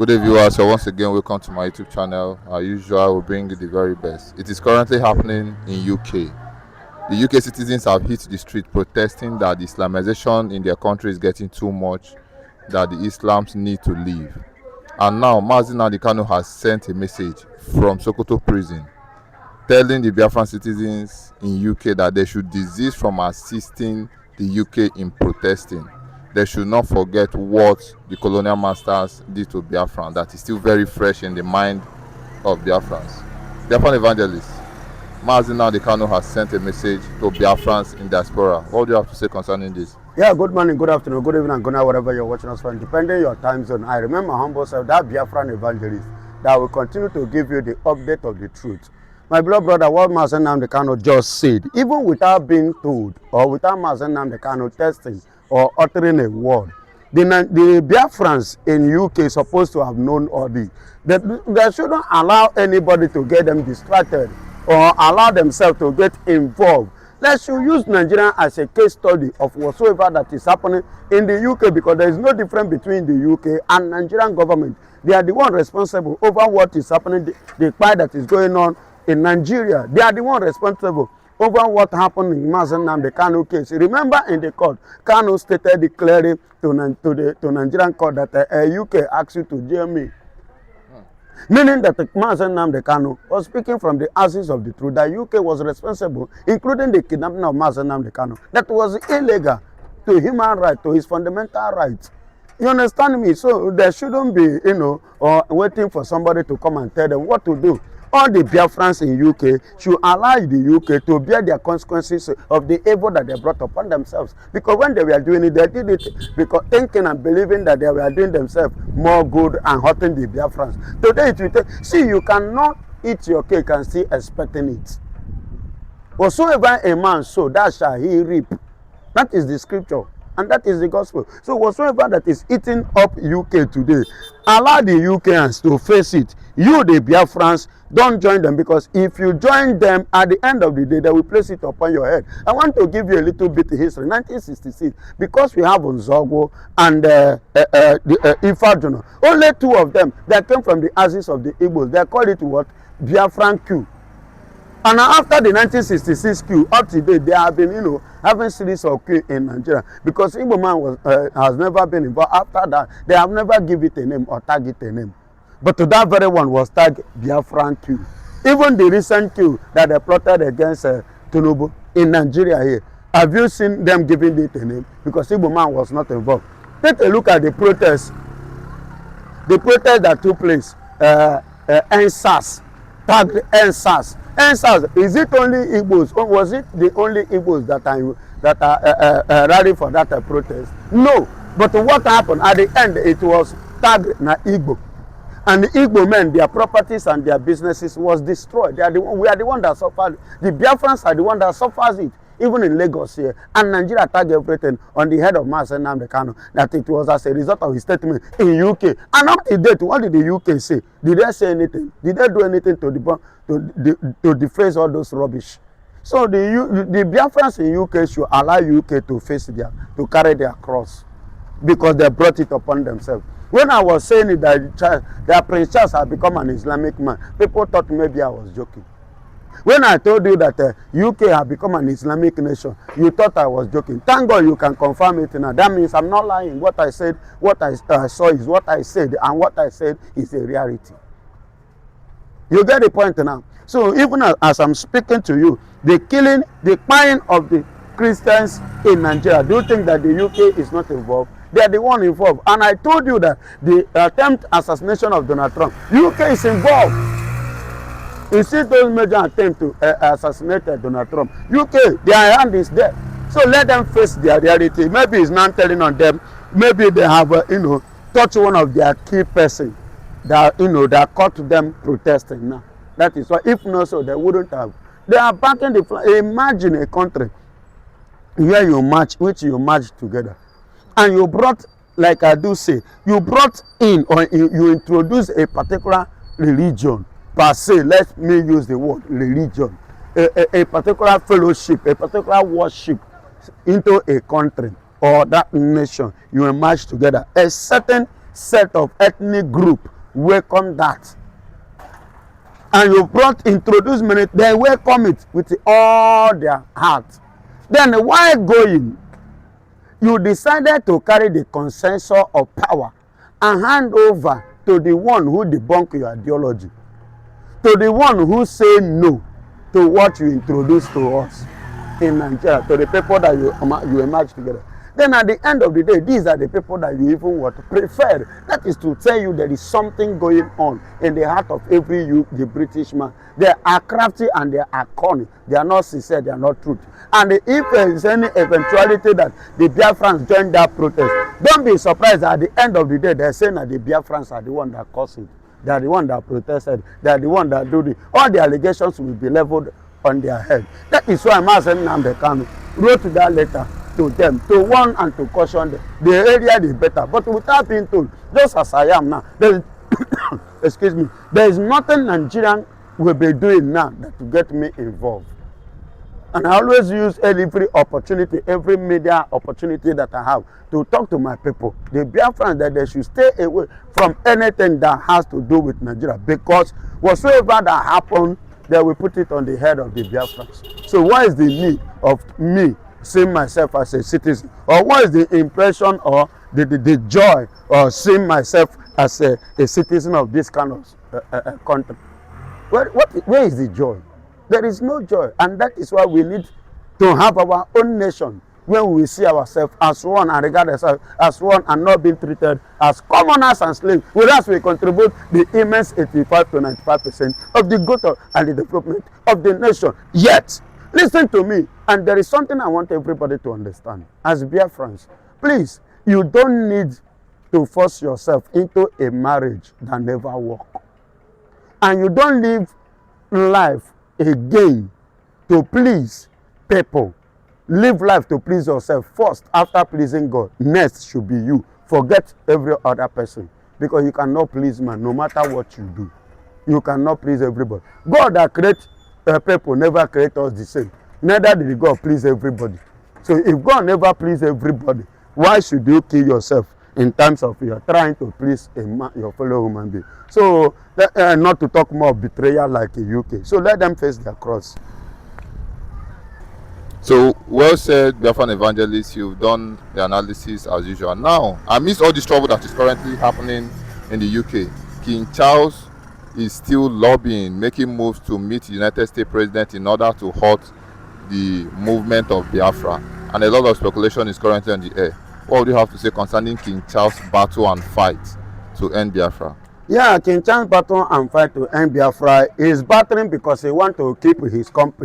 Good day, viewers. So once again, welcome to my YouTube channel. As usual, I will bring you the very best. It is currently happening in UK. The UK citizens have hit the street protesting that the Islamization in their country is getting too much, that the Islams need to leave. And now, Nnamdi Kanu'S has sent a message from Sokoto prison telling the Biafran citizens in UK that they should desist from assisting the UK in protesting. They should not forget what the colonial masters did to Biafran. That is still very fresh in the mind of Biafrans. Biafran evangelist Nnamdi Kanu'S has sent a message to Biafrans in diaspora. What do you have to say concerning this? Yeah, good morning, good afternoon, good evening, and good night, wherever you're watching us from, depending on your time zone. I remember humble self, that Biafran evangelist, that will continue to give you the update of the truth. My beloved brother, what Master Nnamdi Kanu'S just said, even without being told, or without Master Nnamdi Kanu'S testing or uttering a word, the Biafrans in UK is supposed to have known all this. They shouldn't allow anybody to get them distracted or allow themselves to get involved. Let's use Nigeria as a case study of whatsoever that is happening in the UK, because there is no difference between the UK and Nigerian government. They are the one responsible over what is happening, the fight that is going on in Nigeria. They are the one responsible over what happened in Mazi Nnamdi Kanu case. Remember in the court, Kanu stated declaring to Nigerian court that UK asked you to jail me. Meaning that Mazi Nnamdi Kanu was speaking from the ashes of the truth, that UK was responsible, including the kidnapping of Mazi Nnamdi Kanu. That was illegal to human rights, to his fundamental rights. You understand me? So there shouldn't be, or waiting for somebody to come and tell them what to do. All the Biafrans in UK should allow the UK to bear their consequences of the evil that they brought upon themselves. Because when they were doing it, they did it because thinking and believing that they were doing themselves more good and hurting the Biafrans. Today it will take, see, you cannot eat your cake and still expecting it. Whatsoever a man sow, that shall he reap. That is the scripture. And that is the gospel. So whatsoever that is eating up UK today, allow the UKans to face it. You, the Biafrans, don't join them, because if you join them, at the end of the day, they will place it upon your head. I want to give you a little bit of history. 1966, because we have Nzogo and Ifeanyi, only two of them that came from the ashes of the Igbos. They call it what? Biafran coup. And after the 1966 coup, up to date, they have been, having series of coup in Nigeria, because Igbo man has never been involved. After that, they have never given it a name or tagged it a name. But to that very one was tagged Biafran coup. Even the recent coup that they plotted against Tinubu in Nigeria here, have you seen them giving it a name? Because Igbo man was not involved. Take a look at the protests. The protest that took place, NSAS, tagged NSAS. NSAS, is it only Igbos, or was it the only Igbos that are ready for that protest? No. But what happened at the end? It was tagged na Igbo, and the Igbo men, their properties and their businesses was destroyed. We are the one that suffered. The Biafrans are the one that suffers it. Even in Lagos here, and Nigeria tagged everything on the head of Mazi Nnamdi Kanu, that it was as a result of his statement in UK. And up to date, what did the UK say? Did they say anything? Did they do anything to deface all those rubbish? So the Biafrans in UK should allow UK to face to carry their cross, because they brought it upon themselves. When I was saying it, that Prince Charles had become an Islamic man, people thought maybe I was joking. When I told you that UK have become an Islamic nation, you thought I was joking. Thank God you can confirm it now. That means I'm not lying. What I said, what I saw is what I said, and what I said is a reality. You get the point now? So even as I'm speaking to you, the killing of the Christians in Nigeria, do you think that the UK is not involved? They are the one involved. And I told you that the attempt assassination of Donald Trump, UK is involved. You see those major attempts to assassinate Donald Trump, UK, their hand is there. So let them face their reality. Maybe it's not telling on them. Maybe they have, touched one of their key person that, that caught them protesting now. That is why, if not so, they wouldn't have. They are backing the flag. Imagine a country where you march together. And you brought, like I do say, you brought in, or you introduce a particular religion. Per se, let me use the word religion, a particular fellowship, a particular worship into a country or that nation. You emerge together. A certain set of ethnic group welcome that. And you introduce many, they welcome it with all their heart. Then while going, you decided to carry the consensus of power and hand over to the one who debunk your ideology, to the one who say no to what you introduce to us in Nigeria, to the people that you emerge together. Then at the end of the day, these are the people that you even prefer. That is to tell you there is something going on in the heart of every the British man. They are crafty and they are cunning. They are not sincere, they are not truth. And if there is any eventuality that the Biafrans join that protest, don't be surprised at the end of the day, they're saying that the Biafrans are the one that caused it. They are the one that protested. They are the one that do it. All the allegations will be leveled on their head. That is why Master Nnamdi wrote that letter to them, to warn and to caution them. The area is better. But without being told, just as I am now, there is excuse me, there is nothing Nigerian will be doing now that to get me involved. And I always use every opportunity, every media opportunity that I have to talk to my people, the Biafrans, that they should stay away from anything that has to do with Nigeria, because whatsoever that happens, they will put it on the head of the Biafrans. So what is the need of me seeing myself as a citizen? Or what is the impression or the joy of seeing myself as a citizen of this kind of country? Where is the joy? There is no joy. And that is why we need to have our own nation, when we see ourselves as one and regard ourselves as one and not being treated as commoners and slaves, whereas we contribute the immense 85 to 95% of the growth and the development of the nation. Yet, listen to me, and there is something I want everybody to understand. As Biafrans, please, you don't need to force yourself into a marriage that never works. And you don't live life again to please people. Live life to please yourself first, after pleasing God. Next should be you. Forget every other person, because you cannot please man no matter what you do. You cannot please everybody. God that creates people never create us the same. Neither did God please everybody. So if God never please everybody, why should you kill yourself in terms of you are trying to please your fellow human being? So not to talk more of betrayal like in UK. So let them face their cross. So well said, Biafran evangelists. You've done the analysis as usual. Now, amidst all this trouble that is currently happening in the UK, King Charles is still lobbying, making moves to meet the United States president in order to halt the movement of Biafra. And a lot of speculation is currently on the air. What do you have to say concerning King Charles' battle and fight to end Biafra? Yeah, King Charles' battle and fight to end Biafra is battling because he wants to keep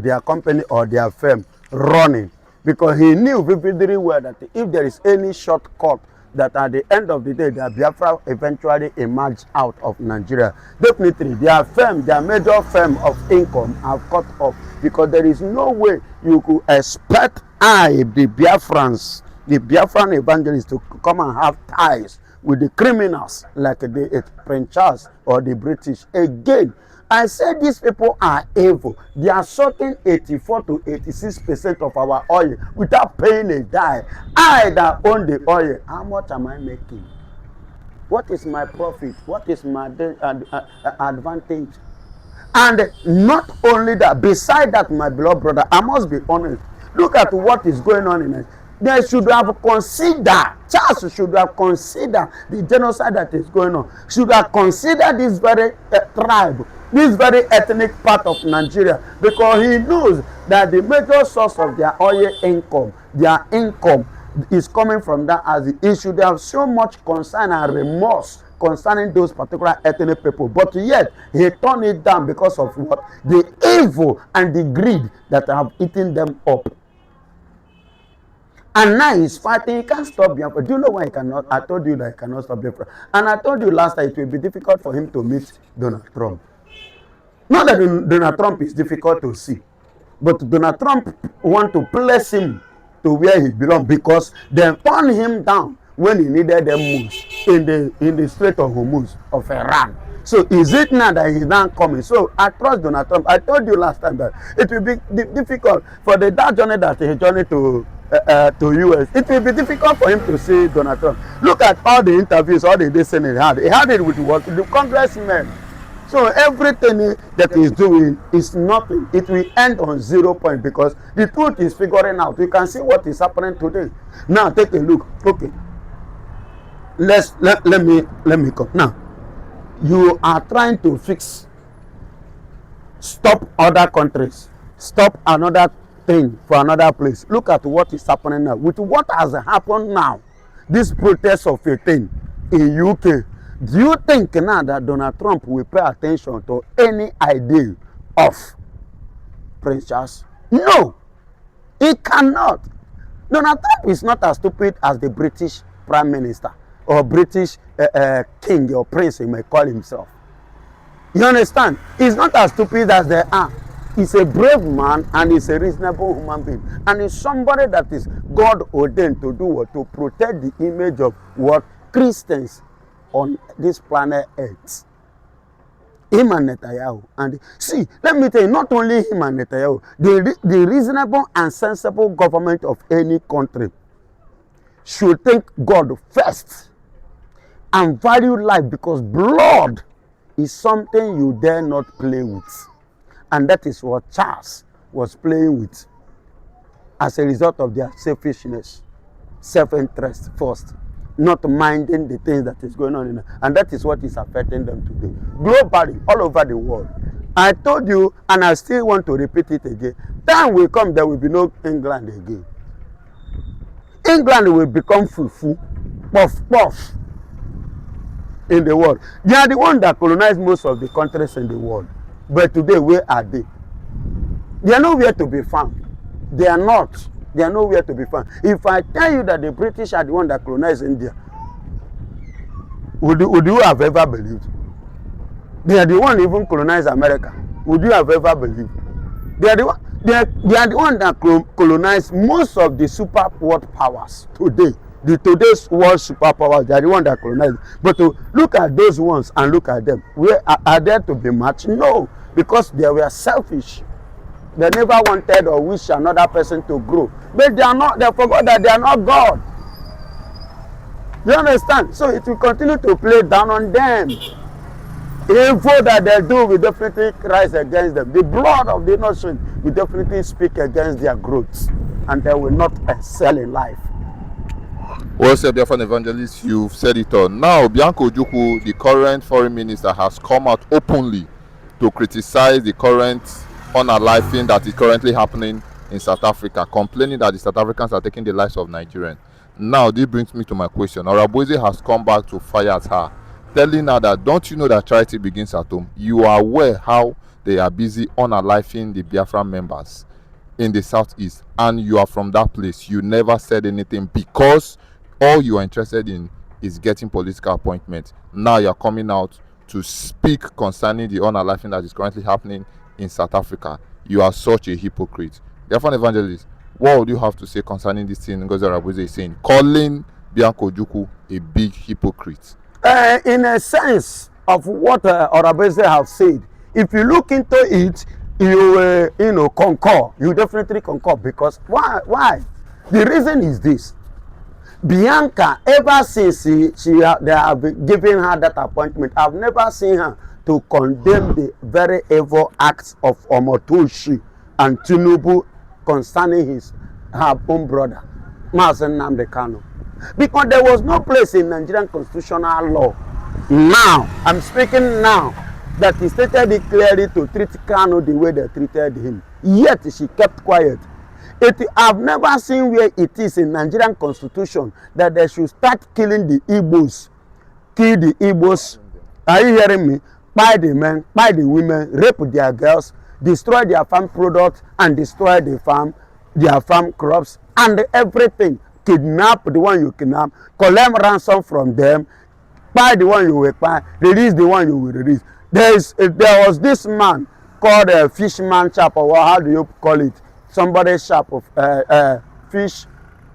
their company or their firm running, because he knew vividly well that if there is any shortcut, that at the end of the day, the Biafra eventually emerge out of Nigeria, definitely their firm, their major firm of income have cut off, because there is no way you could expect the Biafrans, the Biafran evangelists, to come and have ties with the criminals like the Prince Charles or the British. Again, I said these people are evil. They are sucking 84 to 86% of our oil without paying a dime. I that own the oil, how much am I making? What is my profit? What is my advantage? And not only that, beside that, my beloved brother, I must be honest. Look at what is going on in it. They should have considered, Charles should have considered the genocide that is going on, should have considered this very tribe, this very ethnic part of Nigeria, because he knows that the major source of their oil income, their income is coming from that. As he should have so much concern and remorse concerning those particular ethnic people, but yet he turned it down because of what? The evil and the greed that have eaten them up. And now he's fighting. He can't stop Biafra. Do you know why he cannot? I told you that he cannot stop Biafra. And I told you last time it will be difficult for him to meet Donald Trump. Not that Donald Trump is difficult to see, but Donald Trump want to place him to where he belongs, because they turned him down when he needed them most in the Strait of Hormuz of Iran. So is it now that he's not coming? So I trust Donald Trump. I told you last time that it will be difficult for that journey that he journeyed to to US, it will be difficult for him to see Donald Trump. Look at all the interviews, all the listening he had. He had it with what? The congressmen. So everything that he's doing is nothing. It will end on 0 point because the truth is figuring out. You can see what is happening today. Now take a look. Okay. Let me come. Now, you are trying to stop other countries, stop another thing for another place. Look at what is happening now. With what has happened now, this protest of a thing in UK, do you think now that Donald Trump will pay attention to any idea of Prince Charles? No, he cannot. Donald Trump is not as stupid as the British Prime Minister or British king or prince, he may call himself. You understand? He's not as stupid as they are. He's a brave man and he's a reasonable human being. And he's somebody that is God ordained to do what? To protect the image of what? Christians on this planet Earth. Him and Netanyahu. And see, let me tell you, not only him and Netanyahu, the reasonable and sensible government of any country should think God first and value life, because blood is something you dare not play with. And that is what Charles was playing with as a result of their selfishness, self-interest first, not minding the things that is going on in it. And that is what is affecting them today. Globally, all over the world. I told you, and I still want to repeat it again. Time will come, there will be no England again. England will become fufu, puff in the world. They are the ones that colonize most of the countries in the world. But today, where are they? They are nowhere to be found. They are not. They are nowhere to be found. If I tell you that the British are the ones that colonized India, would you have ever believed? They are the ones even colonized America. Would you have ever believed? They are the one. They are the one that colonized most of the super world powers today. Today's world superpowers, they are the one that colonized. But to look at those ones and look at them, where are they to be matched? No, because they were selfish. They never wanted or wish another person to grow. But they are not. They forgot that they are not God. You understand? So it will continue to play down on them. Evil that they do will definitely rise against them. The blood of the nation will definitely speak against their growth, and they will not excel in life. Well said, Biafran evangelist, you've said it all. Now, Bianca Ojukwu, the current foreign minister, has come out openly to criticize the current unaliving that is currently happening in South Africa, complaining that the South Africans are taking the lives of Nigerians. Now, this brings me to my question. Oraboze has come back to fire at her, telling her that, don't you know that charity begins at home? You are aware how they are busy unaliving the Biafran members in the southeast, and you are from that place. You never said anything because all you are interested in is getting political appointments. Now you are coming out to speak concerning the unaliving that is currently happening in South Africa. You are such a hypocrite. Therefore, evangelist, what would you have to say concerning this thing Ngozi Oraboze is saying, calling Bianca Ojukwu a big hypocrite? In a sense of what Oraboze have said, if you look into it, you concur. You definitely concur, because why? The reason is this: Bianca, ever since they have given her that appointment, I've never seen her to condemn the very evil acts of Omotoshi and Tinubu concerning her own brother, Nnamdi Kanu. Because there was no place in Nigerian constitutional law, now, I'm speaking now, that he stated it clearly to treat Kanu the way they treated him. Yet she kept quiet. I've never seen where it is in Nigerian constitution that they should start killing the Igbos. Kill the Igbos. Are you hearing me? Buy the men, buy the women, rape their girls, destroy their farm products, and destroy their farm crops, and everything. Kidnap the one you kidnap, collect ransom from them, buy the one you will buy, release the one you will release. There was this man called a Fishman Chap, or how do you call it? Somebody shop of fish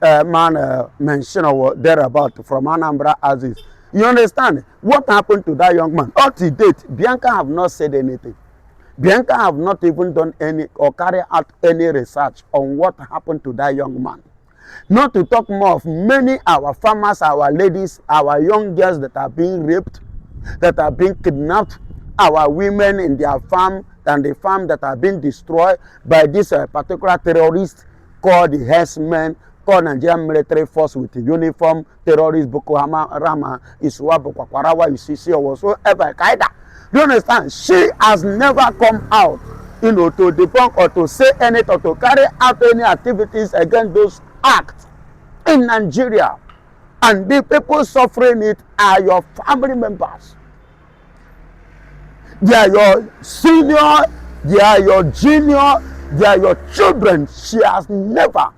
man mentioned or thereabout from Anambra Aziz. You understand what happened to that young man? Up to date, Bianca have not said anything. Bianca have not even done any or carry out any research on what happened to that young man. Not to talk more of many our farmers, our ladies, our young girls that are being raped, that are being kidnapped, our women in their farm and the farm that are being destroyed by this particular terrorist called the herdsmen, called Nigerian military force with the uniform, terrorist Boko Haram, Iswa, Boko Kwarawa, UCC, or whatsoever, Qaeda. Do you understand? She has never come out, to debunk or to say anything or to carry out any activities against those acts in Nigeria. And the people suffering it are your family members. They are your senior, they are your junior, they are your children. She has never.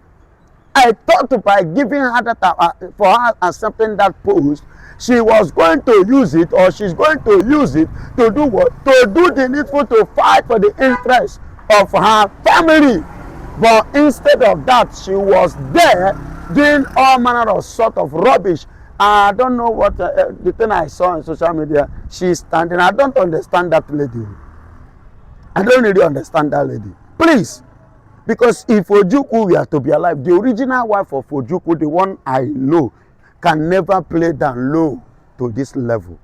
I thought by giving her that, for her accepting that post, she was going to use it, or she's going to use it to do what? To do the needful, to fight for the interest of her family. But instead of that, she was there doing all manner of sort of rubbish. I don't know what the thing I saw on social media. She's standing. I don't understand that lady. I don't really understand that lady. Please. Because if Ojukwu were to be alive, the original wife of Ojukwu, the one I know, can never play down low to this level.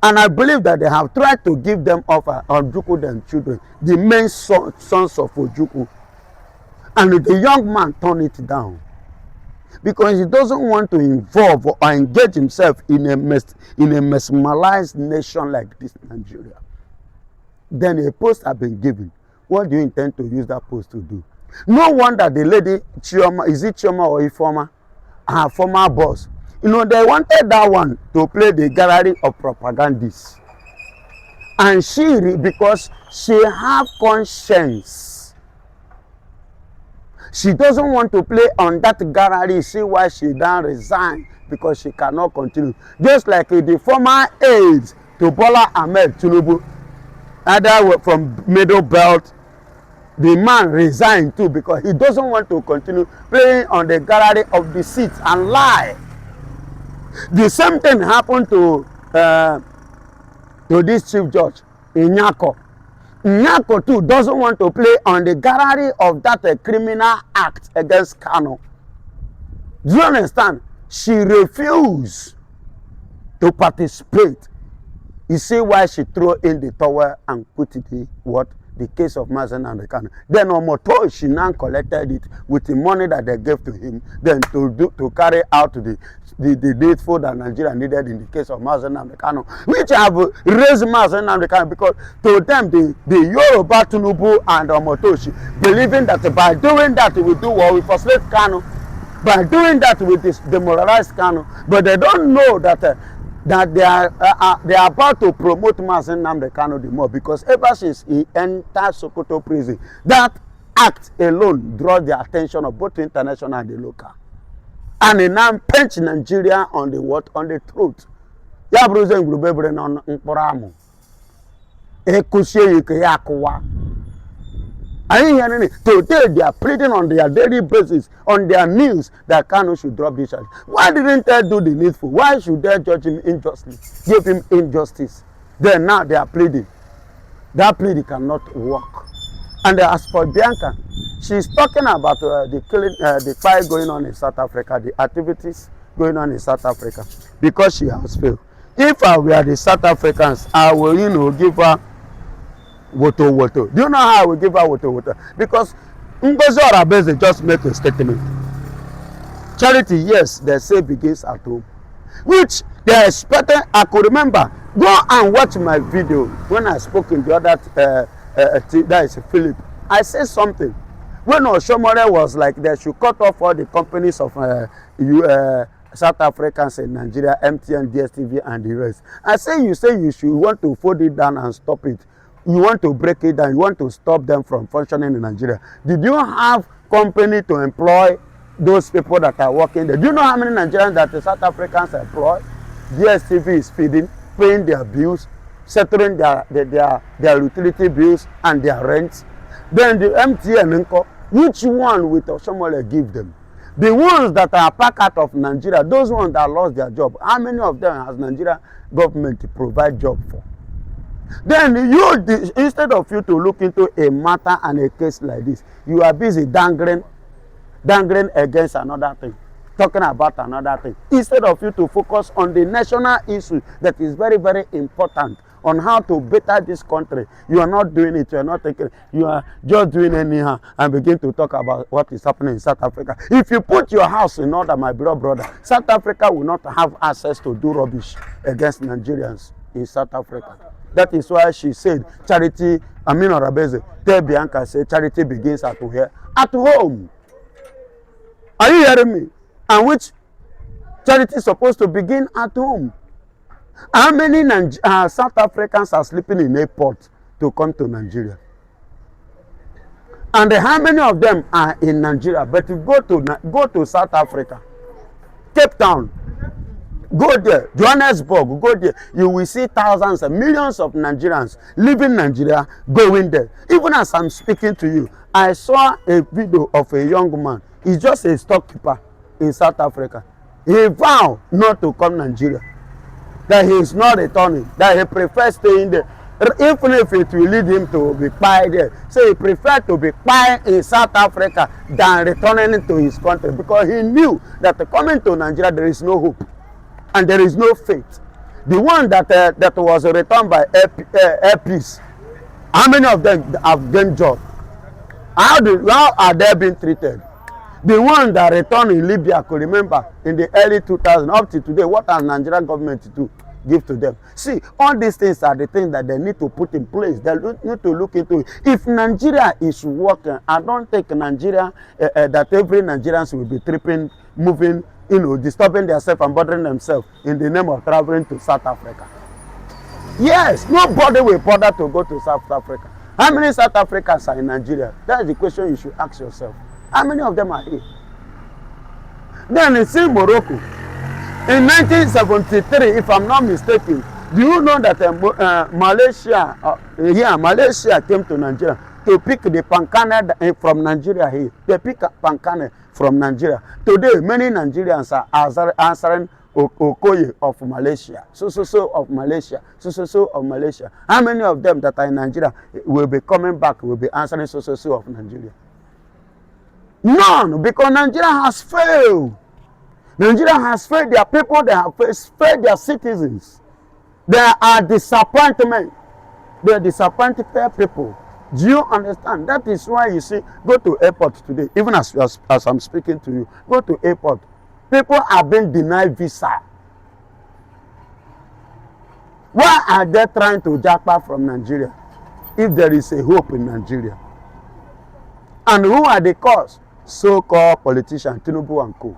And I believe that they have tried to give them offer Ojukwu them children, the main sons of Ojukwu. And the young man turned it down. Because he doesn't want to involve or engage himself in a mesmerized nation like this, Nigeria. Then a post has been given. What do you intend to use that post to do? No wonder the lady, Chioma, is it Chioma or Ifoma, her former boss, they wanted that one to play the gallery of propagandists. And she, because she have conscience, she doesn't want to play on that gallery. See why she then resigned, because she cannot continue. Just like the former aides to Bola Ahmed Tinubu, either from Middle Belt, the man resigned too, because he doesn't want to continue playing on the gallery of deceit and lie. The same thing happened to this chief judge, Nyako. Nyako too doesn't want to play on the gallery of that criminal act against Kanu. Do you understand? She refused to participate. You see why she threw in the towel and put it in what? The case of Nnamdi Kanu. Then Omoto, she now collected it with the money that they gave to him, then to carry out the needful that Nigeria needed in the case of Nnamdi Kanu, which have raised Nnamdi Kanu, because to them the Yoruba Tinubu and Omotoshi believing that by doing that we do what we frustrate Kanu, by doing that we demoralize Kanu, but they don't know that they are about to promote Nnamdi Kanu the more, because ever since he entered Sokoto prison, that act alone draws the attention of both the international and the local. And he now pinch Nigeria on the what? On the throat. Ya bruze ngrubebre na mkporamu. Ekusie yike ya kuwa. Today they are pleading on their daily basis, on their news, that Kanu should drop this charge. Why didn't they do the needful? Why should they judge him unjustly, give him injustice? Then now they are pleading. That plea cannot work. And as for Bianca, she's talking about the killing, the fight going on in South Africa, the activities going on in South Africa, because she has failed. If I were the South Africans, I will, give her woto. Do you know how I will give her woto? Because Ngozi Orabeze just make a statement. Charity, yes, they say begins at home, which they are expecting. I could remember, go and watch my video when I spoke in the other, that is Philip. I said something. When Oshomore was like, they should cut off all the companies of South Africans in Nigeria, MTN, DSTV, and the rest. I say you should want to fold it down and stop it. You want to break it down. You want to stop them from functioning in Nigeria. Did you have company to employ those people that are working there? Do you know how many Nigerians that the South Africans employ? DSTV is feeding, paying their bills, settling their utility bills and their rents. Then the MTN, which one will Oshomole give them? The ones that are packed out of Nigeria, those ones that lost their job, how many of them has Nigeria government to provide job for? Then instead of you to look into a matter and a case like this, you are busy dangling dangling against another thing, talking about another thing, instead of you to focus on the national issue that is very, very important, on how to better this country. You are not doing it. You are not taking it. You are just doing anyhow and begin to talk about what is happening in South Africa. If you put your house in order, my beloved brother, South Africa will not have access to do rubbish against Nigerians in South Africa. That is why she said, charity, Amina Rabeze, tell Bianca, say, charity begins at where? At home. Are you hearing me? And which charity is supposed to begin at home? How many South Africans are sleeping in airport to come to Nigeria? And how many of them are in Nigeria? But you go to South Africa, Cape Town, go there, Johannesburg, go there. You will see thousands and millions of Nigerians leaving Nigeria, going there. Even as I'm speaking to you, I saw a video of a young man. He's just a storekeeper in South Africa. He vowed not to come to Nigeria, that he is not returning, that he prefers staying there, even if it will lead him to be pied there. So he preferred to be pied in South Africa than returning to his country, because he knew that coming to Nigeria there is no hope and there is no faith. The one that was returned by Air Peace, how many of them have gained job? How are they being treated? The one that returned in Libya, could remember, in the early 2000s, up to today, what has Nigerian government to give to them? See, all these things are the things that they need to put in place. They need to look into it. If Nigeria is working, I don't think Nigeria, that every Nigerians will be tripping, moving, disturbing themselves and bothering themselves in the name of traveling to South Africa. Yes, nobody will bother to go to South Africa. How many South Africans are in Nigeria? That is the question you should ask yourself. How many of them are here? Then it's in Morocco. In 1973, if I'm not mistaken, do you know that Malaysia came to Nigeria to pick the pankane from Nigeria here? They pick pankane from Nigeria. Today, many Nigerians are answering Okoye of Malaysia, so of Malaysia, so of Malaysia. How many of them that are in Nigeria will be coming back, will be answering so of Nigeria? None, because Nigeria has failed. Nigeria has failed their people, they have failed their citizens. They are disappointment. They are disappointed people. Do you understand? That is why you see, go to airport today, even as I'm speaking to you, go to airport. People are being denied visa. Why are they trying to jackpot from Nigeria if there is a hope in Nigeria? And who are the cause? So-called politicians, Tinubu and co.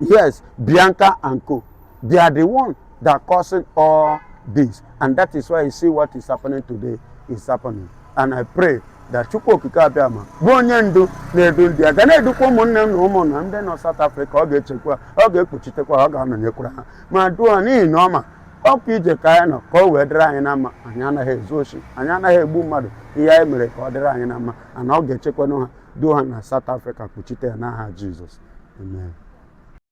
Yes, Bianca and co. They are the ones that are causing all this. And that is why you see what is happening today is happening. And I pray that Chukwu Okike Abiama bụ onye ndu na-edu ndị a ga na-edukwa ụmụnne m na ụmụnna ndị nọ South Africa. Ọ ga-echekwa, ọ ga-ekpuchitekwa, ọ ga-anọnyekwara ha ma duo n'ihi na ọma ọkụ ije ka anyị nọ ka o wee dịrị anyị na mma. Anyị anaghị ezu oshi, anyị anaghị egbu mmadụ. Ihe anyị mere ka ọ dịrị anyị na mma, ana ọ ga-echekwanụ ha duo ha na South Africa, kpuchite ya n'aha Jizọs. Amen.